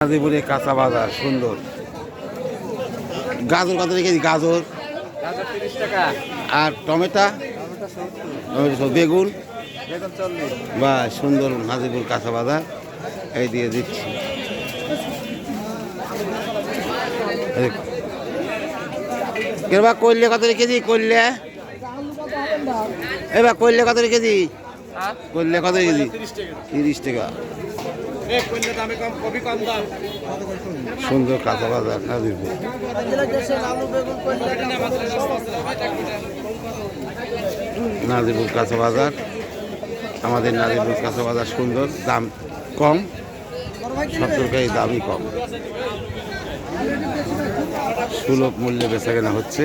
গাজীপুরে কাঁচা বাজার সুন্দর। গাজর কত রেখেছি? গাজর 30 টাকা আর টমেটো, বেগুন বা সুন্দর। গাজীপুর কাঁচা বাজার এই দিয়ে দিচ্ছি। এবার করলে কত রেখেছি? করলে এবার করলে কত রেখেছি? করলে কত রেখেছি? 30 টাকা। সুন্দর কাঁচা বাজার নাজিরপুর। নাজিরপুর কাঁচা বাজার, আমাদের নাজিরপুর কাঁচা বাজার সুন্দর, দাম কম, সব তরকারি দামই কম, সুলভ মূল্যে বেচা কেনা হচ্ছে।